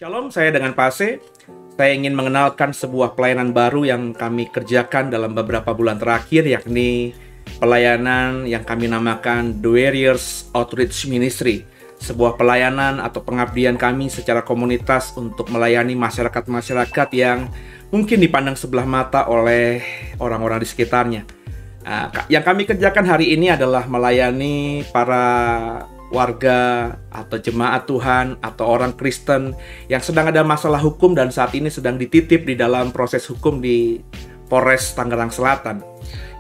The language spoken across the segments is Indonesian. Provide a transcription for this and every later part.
Shalom, saya dengan Pase. Saya ingin mengenalkan sebuah pelayanan baru yang kami kerjakan dalam beberapa bulan terakhir, yakni pelayanan yang kami namakan The Warriors Outreach Ministry. Sebuah pelayanan atau pengabdian kami secara komunitas untuk melayani masyarakat-masyarakat yang mungkin dipandang sebelah mata oleh orang-orang di sekitarnya. Yang kami kerjakan hari ini adalah melayani para warga atau jemaat Tuhan atau orang Kristen yang sedang ada masalah hukum dan saat ini sedang dititip di dalam proses hukum di Polres Tangerang Selatan.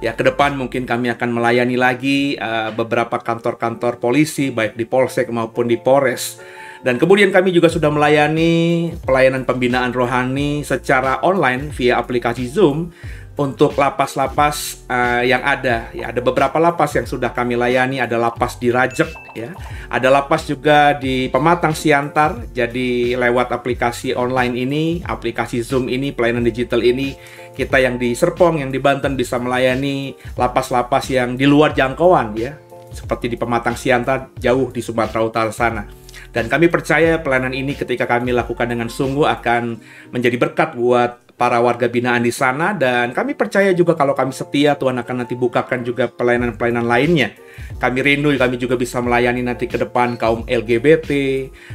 Ya, ke depan mungkin kami akan melayani lagi beberapa kantor-kantor polisi baik di Polsek maupun di Polres. Dan kemudian kami juga sudah melayani pelayanan pembinaan rohani secara online via aplikasi Zoom untuk lapas-lapas yang ada. Ya, ada beberapa lapas yang sudah kami layani, ada lapas di Rajek, ya. Ada lapas juga di Pematang Siantar. Jadi lewat aplikasi online ini, aplikasi Zoom ini, pelayanan digital ini, kita yang di Serpong, yang di Banten bisa melayani lapas-lapas yang di luar jangkauan, ya. Seperti di Pematang Siantar, jauh di Sumatera Utara sana. Dan kami percaya pelayanan ini ketika kami lakukan dengan sungguh akan menjadi berkat buat para warga binaan di sana, dan kami percaya juga kalau kami setia, Tuhan akan nanti bukakan juga pelayanan-pelayanan lainnya. Kami rindu kami juga bisa melayani nanti ke depan kaum LGBT,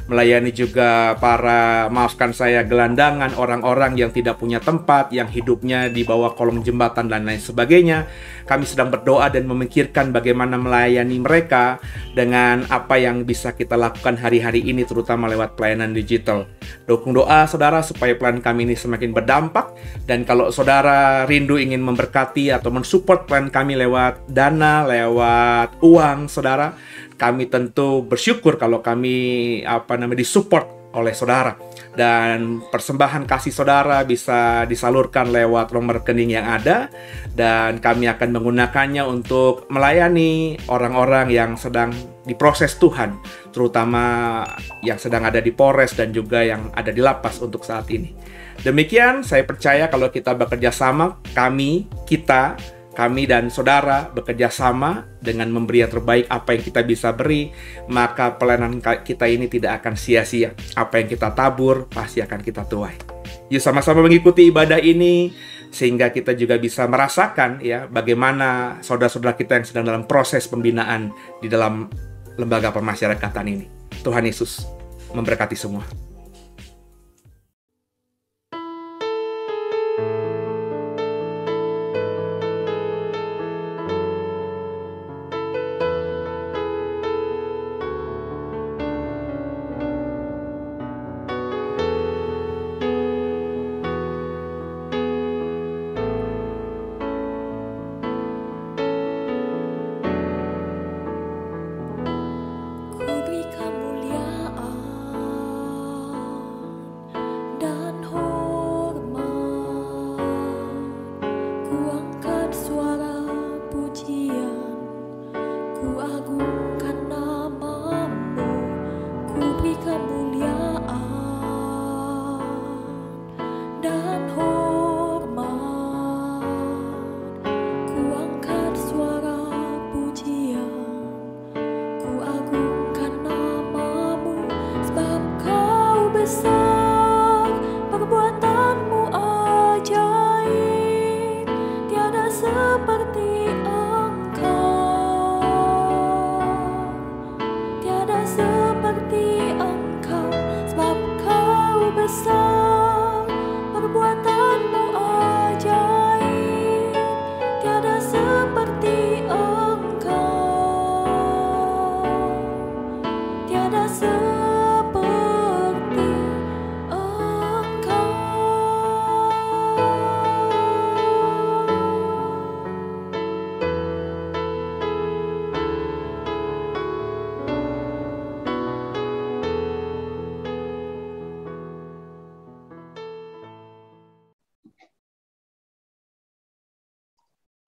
melayani juga para, maafkan saya, gelandangan, orang-orang yang tidak punya tempat, yang hidupnya di bawah kolong jembatan dan lain sebagainya. Kami sedang berdoa dan memikirkan bagaimana melayani mereka dengan apa yang bisa kita lakukan hari-hari ini, terutama lewat pelayanan digital. Dukung doa saudara supaya pelayanan kami ini semakin berdampak. Dan kalau saudara rindu ingin memberkati atau mensupport pelayanan kami lewat dana, lewat uang saudara, kami tentu bersyukur kalau kami disupport oleh saudara. Dan persembahan kasih saudara bisa disalurkan lewat nomor rekening yang ada, dan kami akan menggunakannya untuk melayani orang-orang yang sedang diproses Tuhan, terutama yang sedang ada di Polres dan juga yang ada di lapas untuk saat ini. Demikian, saya percaya kalau kita bekerja sama, kami dan saudara bekerja sama dengan memberi yang terbaik apa yang kita bisa beri, maka pelayanan kita ini tidak akan sia-sia. Apa yang kita tabur pasti akan kita tuai. Yuk sama-sama mengikuti ibadah ini sehingga kita juga bisa merasakan ya bagaimana saudara-saudara kita yang sedang dalam proses pembinaan di dalam lembaga pemasyarakatan ini. Tuhan Yesus memberkati semua.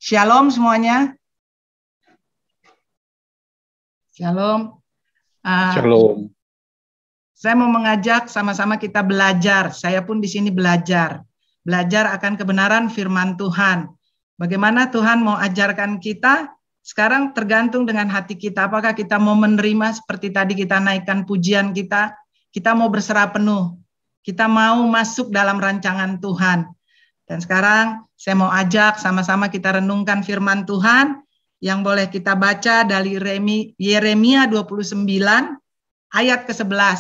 Shalom semuanya. Shalom. Shalom. Saya mau mengajak sama-sama kita belajar. Saya pun di sini belajar. Belajar akan kebenaran firman Tuhan. Bagaimana Tuhan mau ajarkan kita? Sekarang tergantung dengan hati kita. Apakah kita mau menerima seperti tadi kita naikkan pujian kita? Kita mau berserah penuh. Kita mau masuk dalam rancangan Tuhan. Dan sekarang saya mau ajak sama-sama kita renungkan firman Tuhan yang boleh kita baca dari Yeremia 29 ayat ke-11.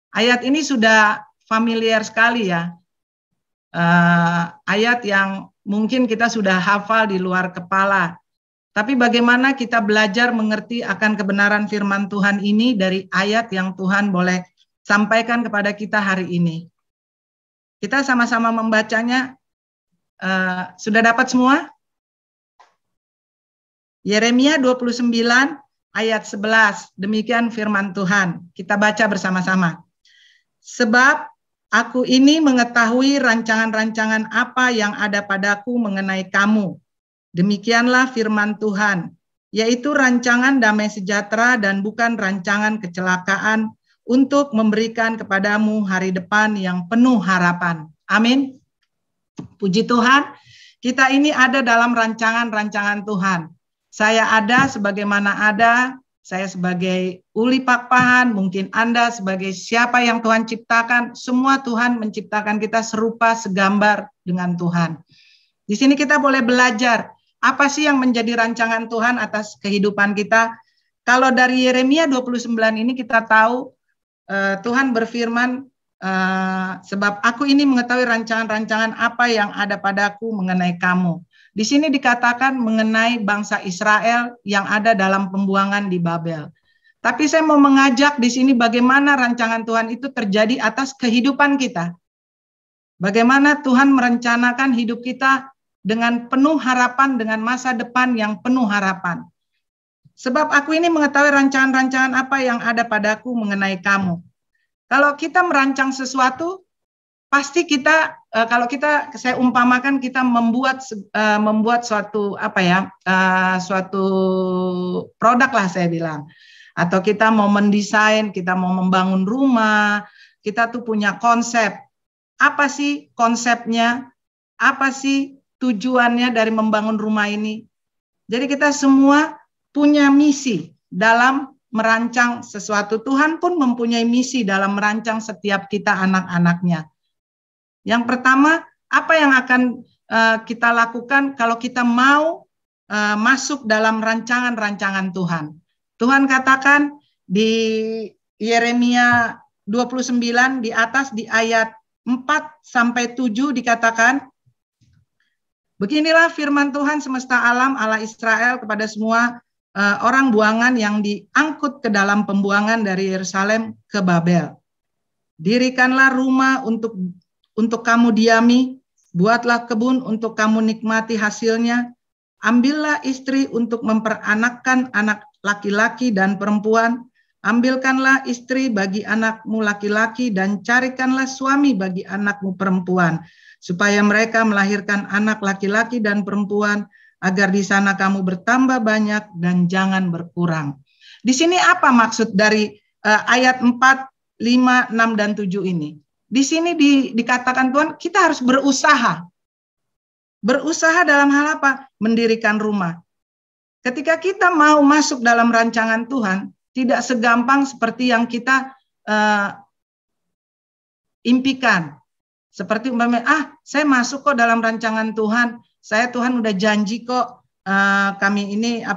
Ayat ini sudah familiar sekali ya. Ayat yang mungkin kita sudah hafal di luar kepala. Tapi bagaimana kita belajar mengerti akan kebenaran firman Tuhan ini dari ayat yang Tuhan boleh sampaikan kepada kita hari ini. Kita sama-sama membacanya. Sudah dapat semua? Yeremia 29 ayat 11. Demikian firman Tuhan. Kita baca bersama-sama. Sebab aku ini mengetahui rancangan-rancangan apa yang ada padaku mengenai kamu. Demikianlah firman Tuhan, yaitu rancangan damai sejahtera dan bukan rancangan kecelakaan untuk memberikan kepadamu hari depan yang penuh harapan. Amin. Puji Tuhan, kita ini ada dalam rancangan-rancangan Tuhan. Saya ada sebagaimana ada, saya sebagai Uli Pakpahan, mungkin Anda sebagai siapa yang Tuhan ciptakan, semua Tuhan menciptakan kita serupa segambar dengan Tuhan. Di sini kita boleh belajar apa sih yang menjadi rancangan Tuhan atas kehidupan kita. Kalau dari Yeremia 29 ini kita tahu Tuhan berfirman, sebab aku ini mengetahui rancangan-rancangan apa yang ada padaku mengenai kamu. Di sini dikatakan mengenai bangsa Israel yang ada dalam pembuangan di Babel. Tapi saya mau mengajak di sini bagaimana rancangan Tuhan itu terjadi atas kehidupan kita. Bagaimana Tuhan merencanakan hidup kita dengan penuh harapan, dengan masa depan yang penuh harapan. Sebab aku ini mengetahui rancangan-rancangan apa yang ada padaku mengenai kamu. Kalau kita merancang sesuatu, pasti kita, saya umpamakan kita membuat suatu suatu produk lah saya bilang. Atau kita mau mendesain, kita mau membangun rumah, kita tuh punya konsep. Apa sih konsepnya? Apa sih tujuannya dari membangun rumah ini? Jadi kita semua punya misi dalam merancang sesuatu. Tuhan pun mempunyai misi dalam merancang setiap kita anak-anaknya. Yang pertama, apa yang akan kita lakukan kalau kita mau masuk dalam rancangan-rancangan Tuhan? Tuhan katakan di Yeremia 29 di atas di ayat 4-7 dikatakan, beginilah firman Tuhan semesta alam Allah Israel kepada semua orang buangan yang diangkut ke dalam pembuangan dari Yerusalem ke Babel. Dirikanlah rumah untuk kamu diami, buatlah kebun untuk kamu nikmati hasilnya, ambillah istri untuk memperanakkan anak laki-laki dan perempuan, ambilkanlah istri bagi anakmu laki-laki dan carikanlah suami bagi anakmu perempuan, supaya mereka melahirkan anak laki-laki dan perempuan, agar di sana kamu bertambah banyak dan jangan berkurang. Di sini apa maksud dari ayat 4, 5, 6, dan 7 ini? Di sini dikatakan Tuhan, kita harus berusaha. Berusaha dalam hal apa? Mendirikan rumah. Ketika kita mau masuk dalam rancangan Tuhan, tidak segampang seperti yang kita impikan. Seperti umpamanya, saya masuk kok dalam rancangan Tuhan. Tuhan udah janji kok kami ini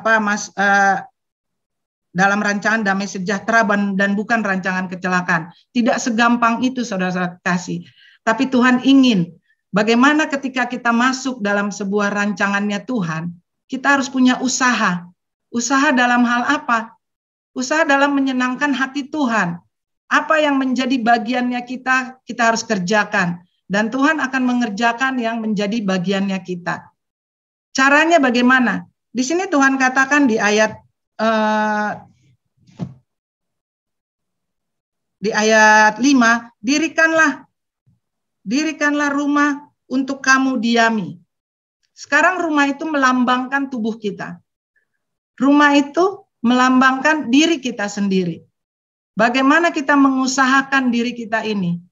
dalam rancangan damai sejahtera dan bukan rancangan kecelakaan. Tidak segampang itu saudara-saudara kasih. Tapi Tuhan ingin bagaimana ketika kita masuk dalam sebuah rancangannya Tuhan, kita harus punya usaha. Usaha dalam hal apa? Usaha dalam menyenangkan hati Tuhan. Apa yang menjadi bagiannya kita harus kerjakan. Dan Tuhan akan mengerjakan yang menjadi bagiannya kita. Caranya bagaimana? Di sini Tuhan katakan di ayat 5, dirikanlah rumah untuk kamu diami. Sekarang rumah itu melambangkan tubuh kita. Rumah itu melambangkan diri kita sendiri. Bagaimana kita mengusahakan diri kita ini?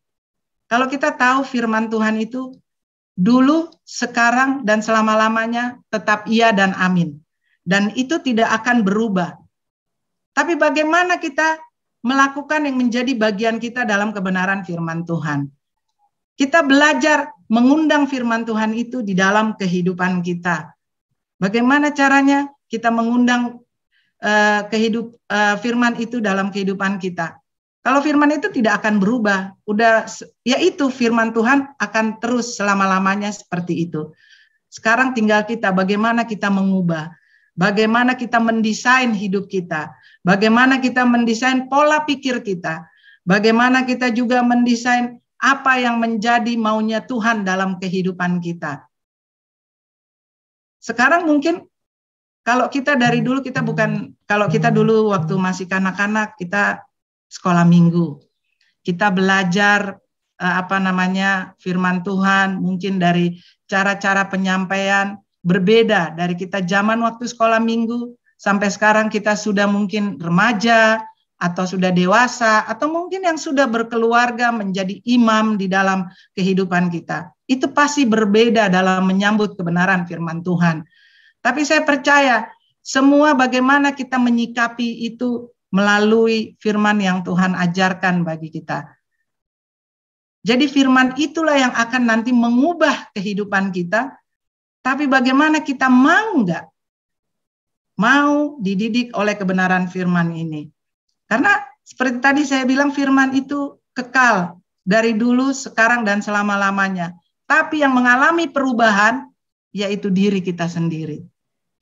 Kalau kita tahu firman Tuhan itu dulu, sekarang, dan selama-lamanya tetap iya dan amin. Dan itu tidak akan berubah. Tapi bagaimana kita melakukan yang menjadi bagian kita dalam kebenaran firman Tuhan. Kita belajar mengundang firman Tuhan itu di dalam kehidupan kita. Bagaimana caranya kita mengundang firman itu dalam kehidupan kita? Kalau firman itu tidak akan berubah, yaitu firman Tuhan akan terus selama-lamanya seperti itu. Sekarang tinggal kita, bagaimana kita mengubah, bagaimana kita mendesain hidup kita, bagaimana kita mendesain pola pikir kita, bagaimana kita juga mendesain apa yang menjadi maunya Tuhan dalam kehidupan kita. Sekarang mungkin kalau kita dari dulu kalau kita dulu waktu masih kanak-kanak kita sekolah minggu. Kita belajar firman Tuhan, mungkin dari cara-cara penyampaian berbeda dari kita zaman waktu sekolah minggu sampai sekarang kita sudah mungkin remaja atau sudah dewasa atau mungkin yang sudah berkeluarga menjadi imam di dalam kehidupan kita. Itu pasti berbeda dalam menyambut kebenaran firman Tuhan. Tapi saya percaya semua bagaimana kita menyikapi itu melalui firman yang Tuhan ajarkan bagi kita. Jadi firman itulah yang akan nanti mengubah kehidupan kita. Tapi bagaimana kita mau dididik oleh kebenaran firman ini. Karena seperti tadi saya bilang firman itu kekal dari dulu, sekarang, dan selama-lamanya. Tapi yang mengalami perubahan yaitu diri kita sendiri.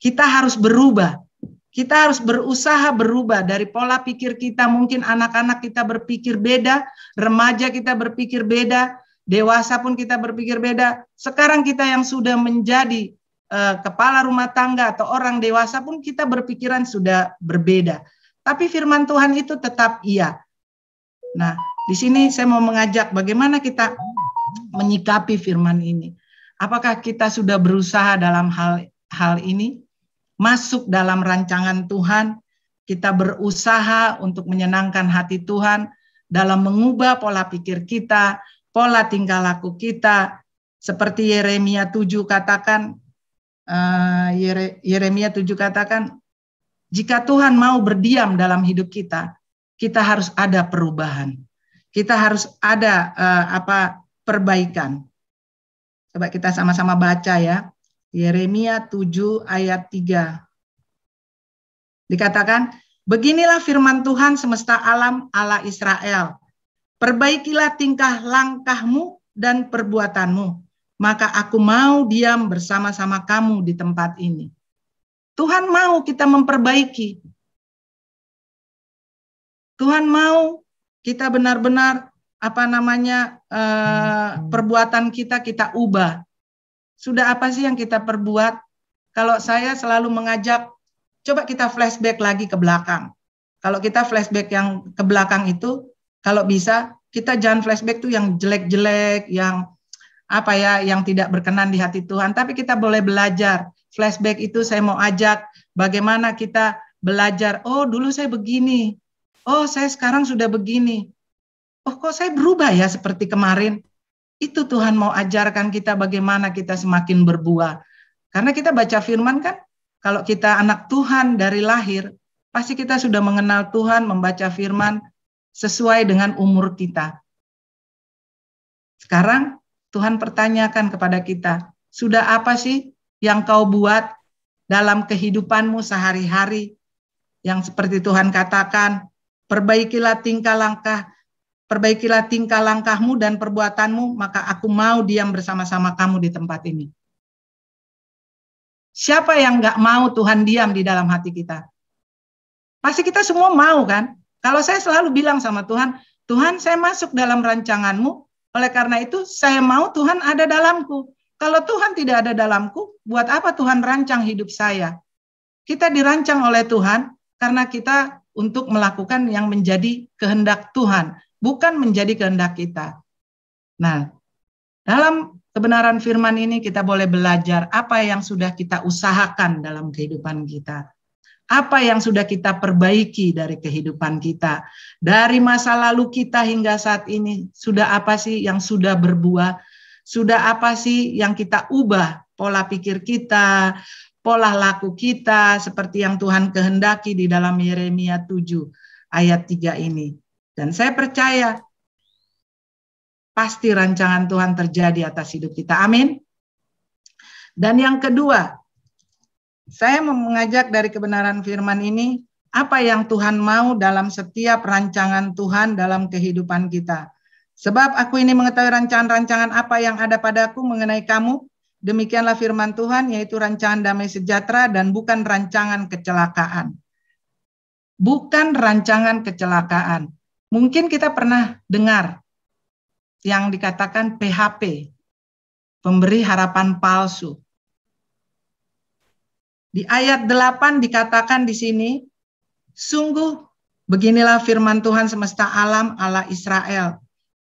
Kita harus berubah. Kita harus berusaha berubah dari pola pikir kita. Mungkin anak-anak kita berpikir beda, remaja kita berpikir beda, dewasa pun kita berpikir beda. Sekarang kita yang sudah menjadi kepala rumah tangga atau orang dewasa pun kita berpikiran sudah berbeda. Tapi firman Tuhan itu tetap iya. Nah, di sini saya mau mengajak bagaimana kita menyikapi firman ini. Apakah kita sudah berusaha dalam hal ini? Masuk dalam rancangan Tuhan, kita berusaha untuk menyenangkan hati Tuhan dalam mengubah pola pikir kita, pola tingkah laku kita, seperti Yeremia 7 katakan, jika Tuhan mau berdiam dalam hidup kita, kita harus ada perubahan, kita harus ada perbaikan. Coba kita sama-sama baca ya. Yeremia 7 ayat 3. Dikatakan, beginilah firman Tuhan semesta alam Allah Israel. Perbaikilah tingkah langkahmu dan perbuatanmu, maka aku mau diam bersama-sama kamu di tempat ini. Tuhan mau kita memperbaiki. Tuhan mau kita benar-benar perbuatan kita ubah. Sudah apa sih yang kita perbuat? Kalau saya selalu mengajak, coba kita flashback lagi ke belakang. Kalau kita flashback yang ke belakang itu, kalau bisa, kita jangan flashback tuh yang jelek-jelek, yang tidak berkenan di hati Tuhan. Tapi kita boleh belajar. Flashback itu saya mau ajak, bagaimana kita belajar, oh dulu saya begini, oh saya sekarang sudah begini, oh kok saya berubah ya seperti kemarin. Itu Tuhan mau ajarkan kita bagaimana kita semakin berbuah. Karena kita baca firman kan, kalau kita anak Tuhan dari lahir, pasti kita sudah mengenal Tuhan, membaca firman sesuai dengan umur kita. Sekarang Tuhan pertanyakan kepada kita, sudah apa sih yang kau buat dalam kehidupanmu sehari-hari? Yang seperti Tuhan katakan, perbaikilah tingkah langkahmu dan perbuatanmu, maka aku mau diam bersama-sama kamu di tempat ini. Siapa yang nggak mau Tuhan diam di dalam hati kita? Pasti kita semua mau kan? Kalau saya selalu bilang sama Tuhan, Tuhan saya masuk dalam rancanganmu, oleh karena itu saya mau Tuhan ada dalamku. Kalau Tuhan tidak ada dalamku, buat apa Tuhan rancang hidup saya? Kita dirancang oleh Tuhan karena kita untuk melakukan yang menjadi kehendak Tuhan, bukan menjadi kehendak kita. Nah, dalam kebenaran firman ini kita boleh belajar apa yang sudah kita usahakan dalam kehidupan kita. Apa yang sudah kita perbaiki dari kehidupan kita. Dari masa lalu kita hingga saat ini, sudah apa sih yang sudah berbuah? Sudah apa sih yang kita ubah? Pola pikir kita, pola laku kita, seperti yang Tuhan kehendaki di dalam Yeremia 7 ayat 3 ini. Dan saya percaya pasti rancangan Tuhan terjadi atas hidup kita. Amin. Dan yang kedua, saya mengajak dari kebenaran firman ini, apa yang Tuhan mau dalam setiap rancangan Tuhan dalam kehidupan kita. Sebab aku ini mengetahui rancangan-rancangan apa yang ada padaku mengenai kamu. Demikianlah firman Tuhan, yaitu rancangan damai sejahtera dan bukan rancangan kecelakaan. Bukan rancangan kecelakaan. Mungkin kita pernah dengar yang dikatakan PHP, pemberi harapan palsu. Di ayat 8 dikatakan di sini, sungguh beginilah firman Tuhan semesta alam, Allah Israel.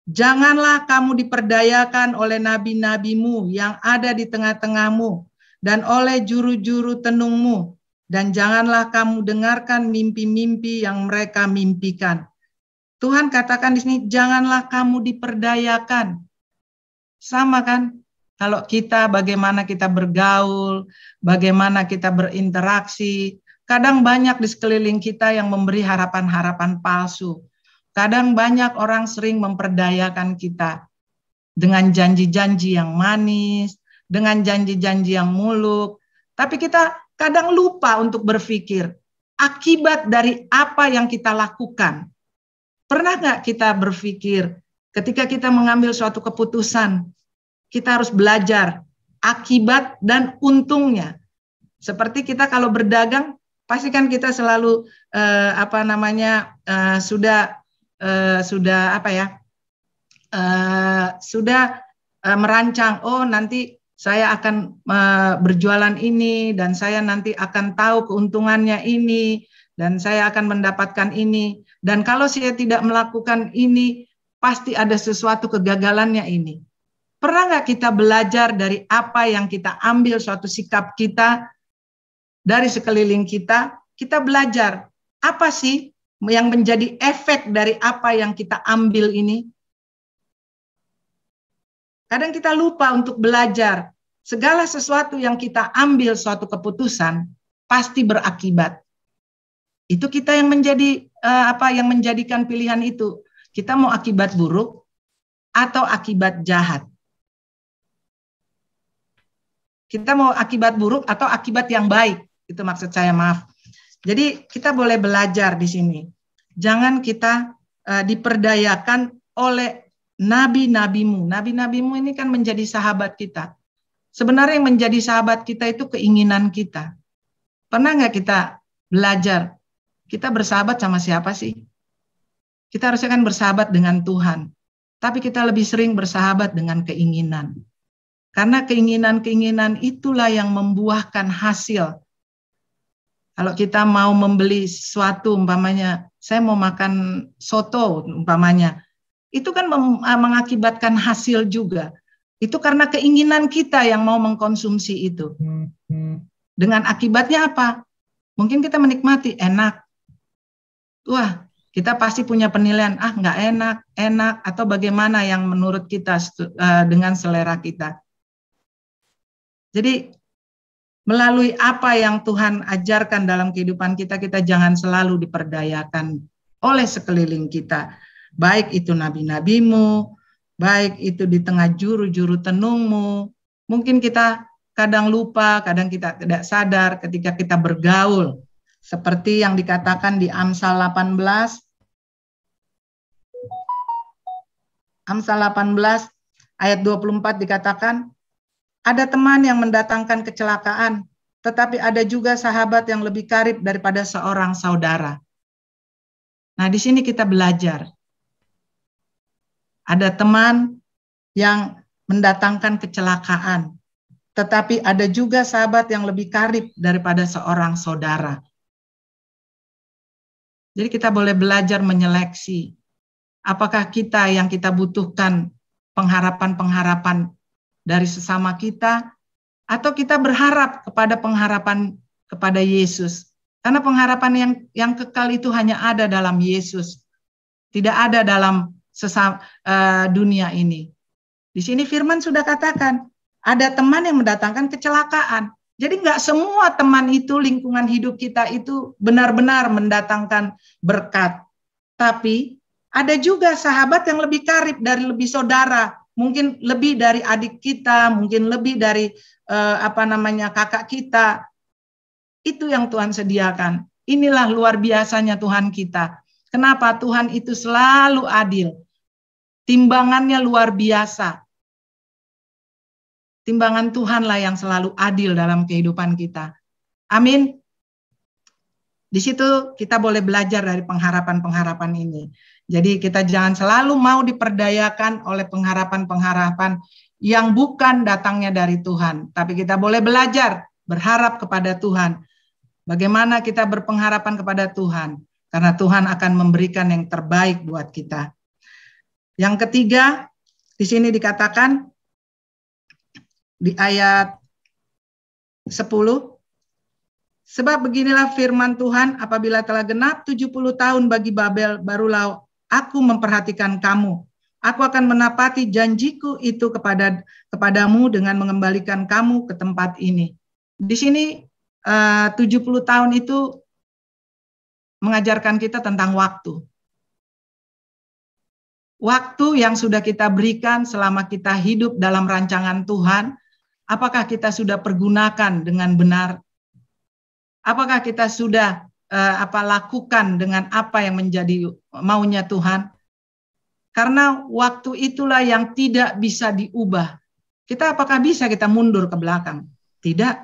Janganlah kamu diperdayakan oleh nabi-nabimu yang ada di tengah-tengahmu dan oleh juru-juru tenungmu. Dan janganlah kamu dengarkan mimpi-mimpi yang mereka mimpikan. Tuhan katakan di sini, janganlah kamu diperdayakan. Sama kan? Kalau kita, bagaimana kita bergaul, bagaimana kita berinteraksi. Kadang banyak di sekeliling kita yang memberi harapan-harapan palsu. Kadang banyak orang sering memperdayakan kita dengan janji-janji yang manis, dengan janji-janji yang muluk. Tapi kita kadang lupa untuk berpikir akibat dari apa yang kita lakukan. Pernah nggak kita berpikir ketika kita mengambil suatu keputusan, kita harus belajar akibat dan untungnya. Seperti kita kalau berdagang, pasti kan kita selalu sudah merancang. Oh, nanti saya akan berjualan ini dan saya nanti akan tahu keuntungannya ini dan saya akan mendapatkan ini. Dan kalau saya tidak melakukan ini, pasti ada sesuatu kegagalannya ini. Pernah nggak kita belajar dari apa yang kita ambil suatu sikap kita dari sekeliling kita? Kita belajar apa sih yang menjadi efek dari apa yang kita ambil ini? Kadang kita lupa untuk belajar. Segala sesuatu yang kita ambil suatu keputusan pasti berakibat. Itu kita yang menjadi yang menjadikan pilihan itu. Kita mau akibat buruk atau akibat jahat. Kita mau akibat buruk atau akibat yang baik. Itu maksud saya, maaf. Jadi kita boleh belajar di sini. Jangan kita diperdayakan oleh nabi-nabimu. Nabi-nabimu ini kan menjadi sahabat kita. Sebenarnya yang menjadi sahabat kita itu keinginan kita. Pernah nggak kita belajar? Kita bersahabat sama siapa sih? Kita harusnya kan bersahabat dengan Tuhan. Tapi kita lebih sering bersahabat dengan keinginan. Karena keinginan-keinginan itulah yang membuahkan hasil. Kalau kita mau membeli sesuatu, umpamanya, saya mau makan soto, umpamanya, itu kan mengakibatkan hasil juga. Itu karena keinginan kita yang mau mengkonsumsi itu. Dengan akibatnya apa? Mungkin kita menikmati, enak. Wah, kita pasti punya penilaian, nggak enak, enak, atau bagaimana yang menurut kita dengan selera kita. Jadi, melalui apa yang Tuhan ajarkan dalam kehidupan kita, kita jangan selalu diperdayakan oleh sekeliling kita. Baik itu nabi-nabimu, baik itu di tengah juru-juru tenungmu. Mungkin kita kadang lupa, kadang kita tidak sadar ketika kita bergaul. Seperti yang dikatakan di Amsal 18. Amsal 18 ayat 24 dikatakan, ada teman yang mendatangkan kecelakaan, tetapi ada juga sahabat yang lebih karib daripada seorang saudara. Nah, di sini kita belajar. Ada teman yang mendatangkan kecelakaan, tetapi ada juga sahabat yang lebih karib daripada seorang saudara. Jadi kita boleh belajar menyeleksi. Apakah kita yang kita butuhkan pengharapan-pengharapan dari sesama kita, atau kita berharap kepada pengharapan kepada Yesus. Karena pengharapan yang kekal itu hanya ada dalam Yesus. Tidak ada dalam dunia ini. Di sini firman sudah katakan, ada teman yang mendatangkan kecelakaan. Jadi nggak semua teman itu, lingkungan hidup kita itu benar-benar mendatangkan berkat. Tapi ada juga sahabat yang lebih karib dari lebih saudara, mungkin lebih dari adik kita, mungkin lebih dari kakak kita. Itu yang Tuhan sediakan. Inilah luar biasanya Tuhan kita. Kenapa? Tuhan itu selalu adil. Timbangannya luar biasa. Timbangan Tuhanlah yang selalu adil dalam kehidupan kita. Amin. Di situ kita boleh belajar dari pengharapan-pengharapan ini. Jadi kita jangan selalu mau diperdayakan oleh pengharapan-pengharapan yang bukan datangnya dari Tuhan. Tapi kita boleh belajar, berharap kepada Tuhan. Bagaimana kita berpengharapan kepada Tuhan. Karena Tuhan akan memberikan yang terbaik buat kita. Yang ketiga, di sini dikatakan, di ayat 10, sebab beginilah firman Tuhan, apabila telah genap 70 tahun bagi Babel, barulah aku memperhatikan kamu. Aku akan menepati janjiku itu kepadamu dengan mengembalikan kamu ke tempat ini. Di sini 70 tahun itu mengajarkan kita tentang waktu. Waktu yang sudah kita berikan selama kita hidup dalam rancangan Tuhan, apakah kita sudah pergunakan dengan benar? Apakah kita sudah lakukan dengan apa yang menjadi maunya Tuhan? Karena waktu itulah yang tidak bisa diubah. Apakah bisa kita mundur ke belakang? Tidak.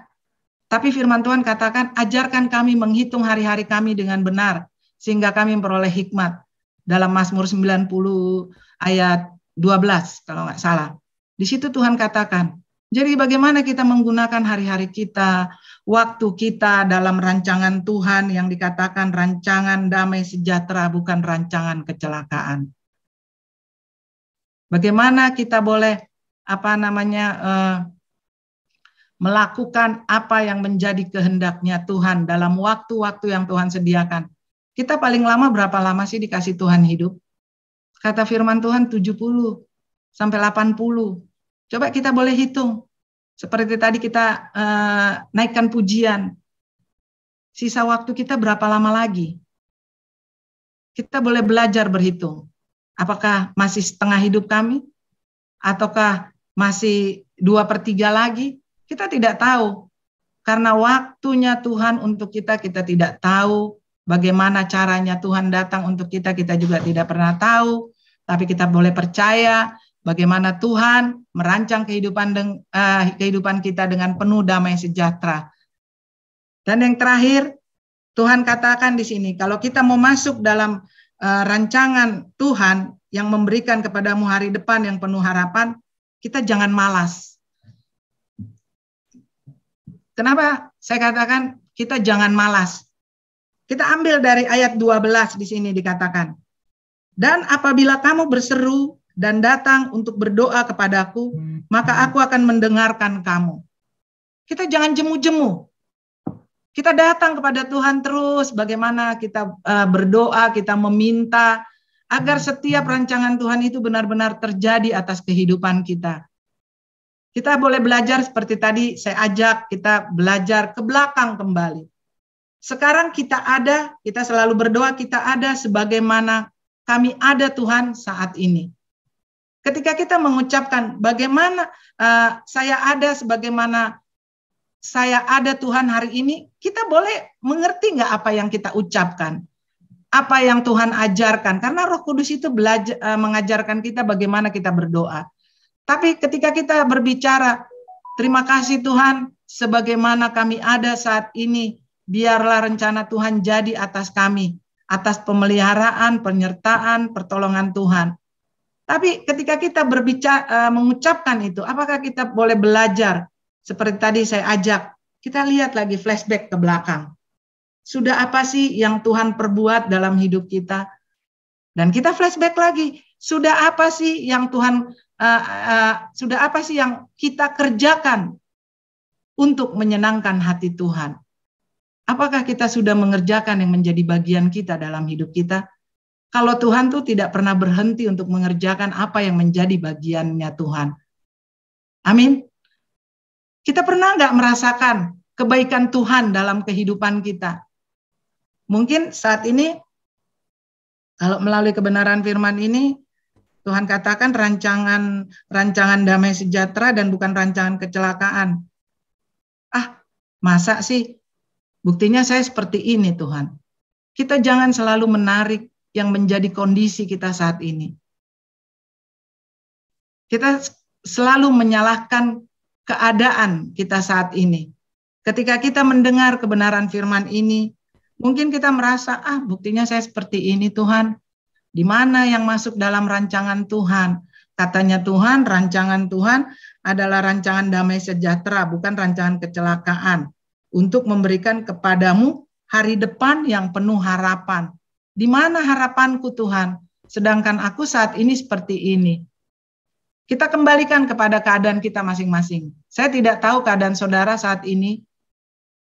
Tapi firman Tuhan katakan, ajarkan kami menghitung hari-hari kami dengan benar, sehingga kami memperoleh hikmat. Dalam Mazmur 90 ayat 12, kalau nggak salah. Di situ Tuhan katakan, jadi bagaimana kita menggunakan hari-hari kita, waktu kita dalam rancangan Tuhan yang dikatakan rancangan damai sejahtera, bukan rancangan kecelakaan. Bagaimana kita boleh melakukan apa yang menjadi kehendaknya Tuhan dalam waktu-waktu yang Tuhan sediakan. Kita paling lama berapa lama sih dikasih Tuhan hidup? Kata firman Tuhan 70 sampai 80. Coba kita boleh hitung. Seperti tadi kita naikkan pujian. Sisa waktu kita berapa lama lagi? Kita boleh belajar berhitung. Apakah masih setengah hidup kami? Ataukah masih 2/3 lagi? Kita tidak tahu. Karena waktunya Tuhan untuk kita tidak tahu. Bagaimana caranya Tuhan datang untuk kita juga tidak pernah tahu. Tapi kita boleh percaya bagaimana Tuhan merancang kehidupan kita dengan penuh damai sejahtera. Dan yang terakhir, Tuhan katakan di sini, kalau kita mau masuk dalam rancangan Tuhan yang memberikan kepadamu hari depan yang penuh harapan, kita jangan malas. Kenapa saya katakan kita jangan malas? Kita ambil dari ayat 12 di sini dikatakan, dan apabila kamu berseru dan datang untuk berdoa kepadaku, maka aku akan mendengarkan kamu. Kita jangan jemu-jemu. Kita datang kepada Tuhan terus, bagaimana kita berdoa, kita meminta, agar setiap rancangan Tuhan itu benar-benar terjadi atas kehidupan kita. Kita boleh belajar seperti tadi, saya ajak kita belajar ke belakang kembali. Sekarang kita selalu berdoa, kita ada sebagaimana kami ada Tuhan saat ini. Ketika kita mengucapkan bagaimana saya ada sebagaimana saya ada Tuhan hari ini, kita boleh mengerti nggak apa yang kita ucapkan, apa yang Tuhan ajarkan, karena Roh Kudus itu mengajarkan kita bagaimana kita berdoa. Tapi ketika kita berbicara, terima kasih Tuhan, sebagaimana kami ada saat ini, biarlah rencana Tuhan jadi atas kami, atas pemeliharaan, penyertaan, pertolongan Tuhan. Tapi ketika kita mengucapkan itu, apakah kita boleh belajar? Seperti tadi saya ajak, kita lihat lagi flashback ke belakang. Sudah apa sih yang Tuhan perbuat dalam hidup kita? Dan kita flashback lagi, sudah apa sih yang kita kerjakan untuk menyenangkan hati Tuhan? Apakah kita sudah mengerjakan yang menjadi bagian kita dalam hidup kita? Kalau Tuhan tuh tidak pernah berhenti untuk mengerjakan apa yang menjadi bagiannya Tuhan. Amin. Kita pernah nggak merasakan kebaikan Tuhan dalam kehidupan kita? Mungkin saat ini Kalau melalui kebenaran firman ini, Tuhan katakan rancangan damai sejahtera dan bukan rancangan kecelakaan. Masa sih? Buktinya saya seperti ini, Tuhan. Kita jangan selalu menarik yang menjadi kondisi kita saat ini. Kita selalu menyalahkan keadaan kita saat ini. Ketika kita mendengar kebenaran firman ini, mungkin kita merasa, buktinya saya seperti ini, Tuhan. Di mana yang masuk dalam rancangan Tuhan? Katanya Tuhan, rancangan Tuhan adalah rancangan damai sejahtera, bukan rancangan kecelakaan. Untuk memberikan kepadamu hari depan yang penuh harapan. Di mana harapanku, Tuhan? Sedangkan aku saat ini seperti ini. Kita kembalikan kepada keadaan kita masing-masing. Saya tidak tahu keadaan saudara saat ini.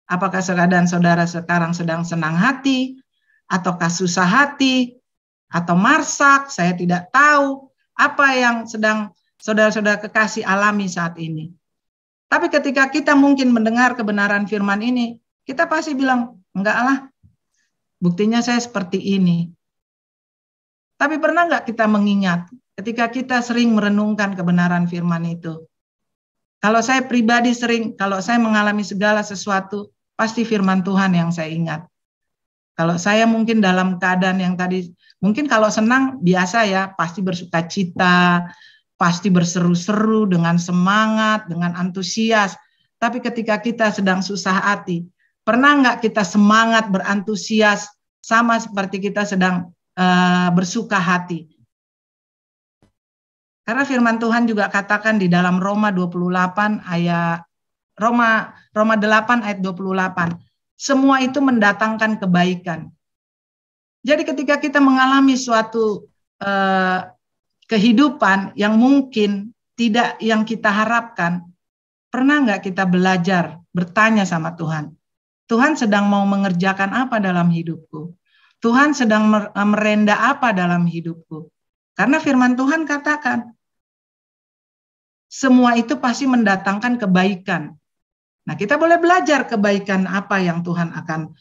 Apakah keadaan saudara sekarang sedang senang hati, ataukah susah hati, atau marsak, saya tidak tahu apa yang sedang saudara-saudara kekasih alami saat ini. Tapi ketika kita mungkin mendengar kebenaran firman ini, kita pasti bilang, enggak lah, buktinya saya seperti ini. Tapi pernah enggak kita mengingat, ketika kita sering merenungkan kebenaran firman itu? Kalau saya pribadi kalau saya mengalami segala sesuatu, pasti firman Tuhan yang saya ingat. Kalau saya mungkin dalam keadaan yang tadi, mungkin kalau senang biasa ya, pasti bersuka cita, pasti berseru-seru dengan semangat, dengan antusias. Tapi ketika kita sedang susah hati, pernah nggak kita semangat berantusias sama seperti kita sedang bersuka hati? Karena firman Tuhan juga katakan di dalam Roma 28 ayat Roma 8 ayat 28. Semua itu mendatangkan kebaikan. Jadi ketika kita mengalami suatu kehidupan yang mungkin tidak yang kita harapkan, pernah nggak kita belajar bertanya sama Tuhan? Tuhan sedang mau mengerjakan apa dalam hidupku? Tuhan sedang merenda apa dalam hidupku? Karena firman Tuhan katakan, semua itu pasti mendatangkan kebaikan. Nah, kita boleh belajar kebaikan apa yang Tuhan akan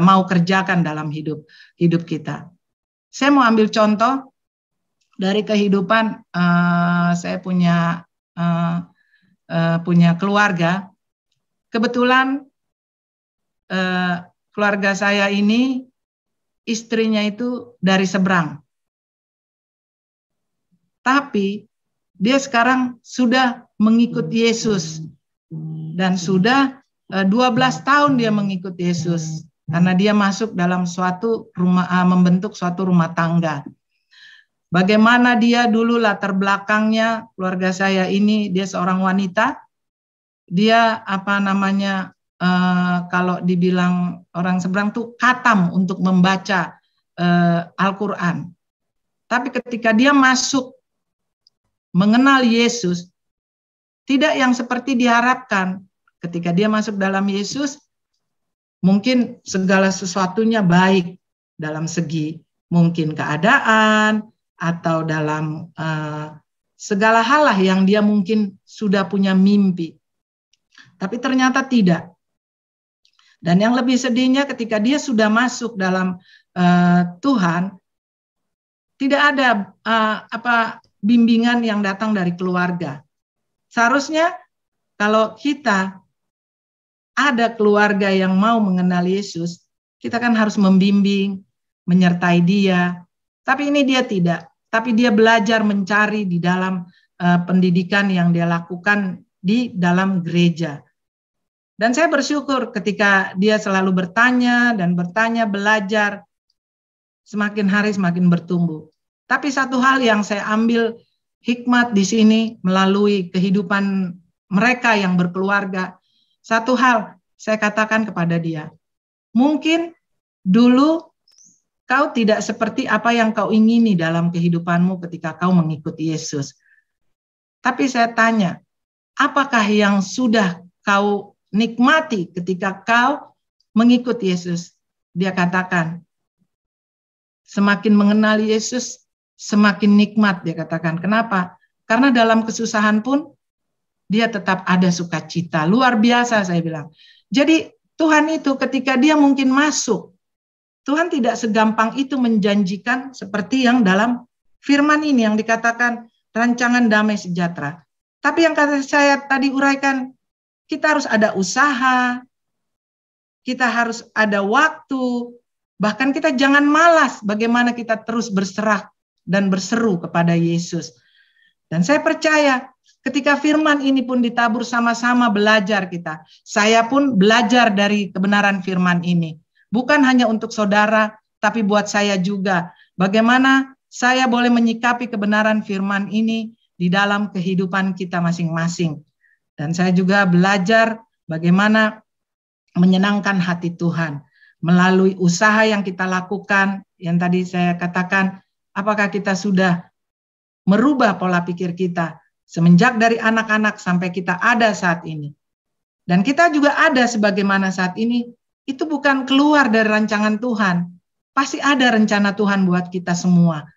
mau kerjakan dalam hidup kita. Saya mau ambil contoh dari kehidupan. Saya punya keluarga. Kebetulan keluarga saya ini istrinya itu dari seberang. Tapi dia sekarang sudah mengikut Yesus. Dan sudah 12 tahun dia mengikut Yesus. Karena dia masuk dalam suatu rumah, membentuk suatu rumah tangga. Bagaimana dia dulu latar belakangnya, keluarga saya ini, dia seorang wanita. Dia kalau dibilang orang seberang tuh khatam untuk membaca Al-Quran. Tapi ketika dia masuk mengenal Yesus, tidak yang seperti diharapkan. Ketika dia masuk dalam Yesus, mungkin segala sesuatunya baik dalam segi mungkin keadaan atau dalam segala hal lah yang dia mungkin sudah punya mimpi. Tapi ternyata tidak. Dan yang lebih sedihnya ketika dia sudah masuk dalam Tuhan, tidak ada bimbingan yang datang dari keluarga. Seharusnya kalau kita ada keluarga yang mau mengenal Yesus, kita kan harus membimbing, menyertai dia. Tapi ini dia tidak. Tapi dia belajar mencari di dalam pendidikan yang dia lakukan di dalam gereja. Dan saya bersyukur ketika dia selalu bertanya dan bertanya, belajar, semakin hari semakin bertumbuh. Tapi satu hal yang saya ambil hikmat di sini melalui kehidupan mereka yang berkeluarga. Satu hal saya katakan kepada dia, mungkin dulu kau tidak seperti apa yang kau ingini dalam kehidupanmu ketika kau mengikuti Yesus. Tapi saya tanya, apakah yang sudah kau nikmati ketika kau mengikuti Yesus? Dia katakan, semakin mengenal Yesus, semakin nikmat, dia katakan. Kenapa? Karena dalam kesusahan pun dia tetap ada sukacita. Luar biasa, saya bilang. Jadi Tuhan itu ketika dia mungkin masuk Tuhan tidak segampang itu menjanjikan seperti yang dalam firman ini yang dikatakan rancangan damai sejahtera. Tapi yang kata saya tadi uraikan, kita harus ada usaha, kita harus ada waktu, bahkan kita jangan malas bagaimana kita terus berserah dan berseru kepada Yesus. Dan saya percaya ketika firman ini pun ditabur sama-sama belajar kita. Saya pun belajar dari kebenaran firman ini. Bukan hanya untuk saudara, tapi buat saya juga. Bagaimana saya boleh menyikapi kebenaran firman ini di dalam kehidupan kita masing-masing. Dan saya juga belajar bagaimana menyenangkan hati Tuhan. Melalui usaha yang kita lakukan, yang tadi saya katakan, apakah kita sudah merubah pola pikir kita semenjak dari anak-anak sampai kita ada saat ini. Dan kita juga ada sebagaimana saat ini, itu bukan keluar dari rancangan Tuhan. Pasti ada rencana Tuhan buat kita semua.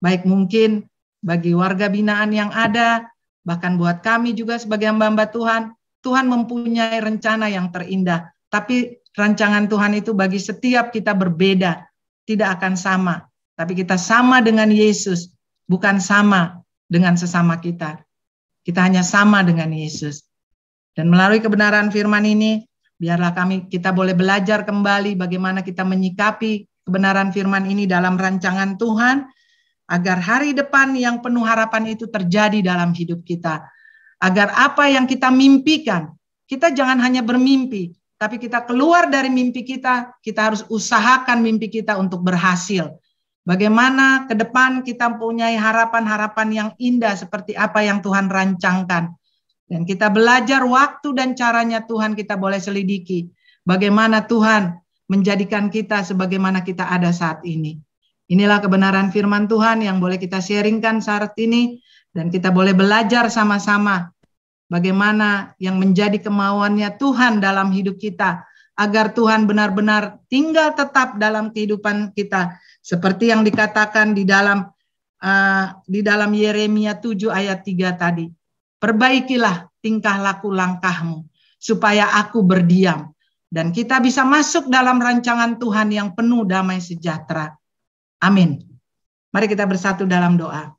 Baik mungkin bagi warga binaan yang ada, bahkan buat kami juga sebagai hamba-hamba Tuhan, Tuhan mempunyai rencana yang terindah. Tapi rancangan Tuhan itu bagi setiap kita berbeda, tidak akan sama. Tapi kita sama dengan Yesus, bukan sama dengan sesama kita. Kita hanya sama dengan Yesus. Dan melalui kebenaran firman ini, biarlah kita boleh belajar kembali bagaimana kita menyikapi kebenaran firman ini dalam rancangan Tuhan, agar hari depan yang penuh harapan itu terjadi dalam hidup kita. Agar apa yang kita mimpikan, kita jangan hanya bermimpi, tapi kita keluar dari mimpi kita harus usahakan mimpi kita untuk berhasil. Bagaimana ke depan kita mempunyai harapan-harapan yang indah seperti apa yang Tuhan rancangkan. Dan kita belajar waktu dan caranya Tuhan kita boleh selidiki. Bagaimana Tuhan menjadikan kita sebagaimana kita ada saat ini. Inilah kebenaran firman Tuhan yang boleh kita sharingkan saat ini. Dan kita boleh belajar sama-sama bagaimana yang menjadi kemauannya Tuhan dalam hidup kita. Agar Tuhan benar-benar tinggal tetap dalam kehidupan kita. Seperti yang dikatakan di dalam Yeremia 7 ayat 3 tadi. Perbaikilah tingkah laku langkahmu, supaya aku berdiam. Dan kita bisa masuk dalam rancangan Tuhan yang penuh damai sejahtera. Amin. Mari kita bersatu dalam doa.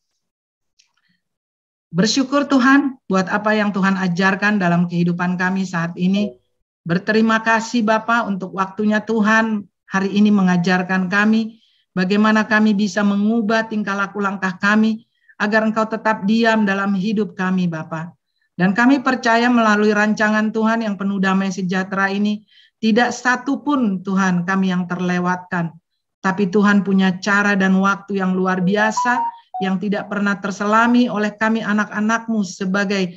Bersyukur Tuhan buat apa yang Tuhan ajarkan dalam kehidupan kami saat ini. Berterima kasih Bapa untuk waktunya Tuhan hari ini mengajarkan kami. Bagaimana kami bisa mengubah tingkah laku langkah kami, agar Engkau tetap diam dalam hidup kami Bapa. Dan kami percaya melalui rancangan Tuhan yang penuh damai sejahtera ini, tidak satu pun Tuhan kami yang terlewatkan. Tapi Tuhan punya cara dan waktu yang luar biasa, yang tidak pernah terselami oleh kami anak-anak-Mu sebagai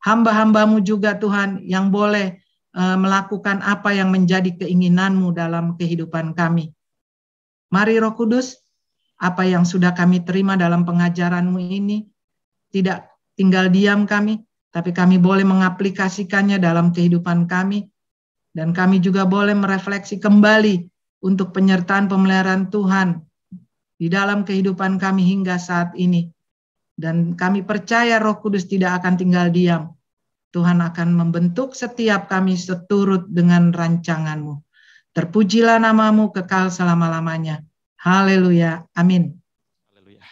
hamba-hamba-Mu juga Tuhan, yang boleh melakukan apa yang menjadi keinginan-Mu dalam kehidupan kami. Mari Roh Kudus, apa yang sudah kami terima dalam pengajaran-Mu ini, tidak tinggal diam kami, tapi kami boleh mengaplikasikannya dalam kehidupan kami, dan kami juga boleh merefleksi kembali untuk penyertaan pemeliharaan Tuhan di dalam kehidupan kami hingga saat ini. Dan kami percaya Roh Kudus tidak akan tinggal diam. Tuhan akan membentuk setiap kami seturut dengan rancangan-Mu. Terpujilah nama-Mu kekal selama-lamanya. Haleluya. Amin. Haleluya.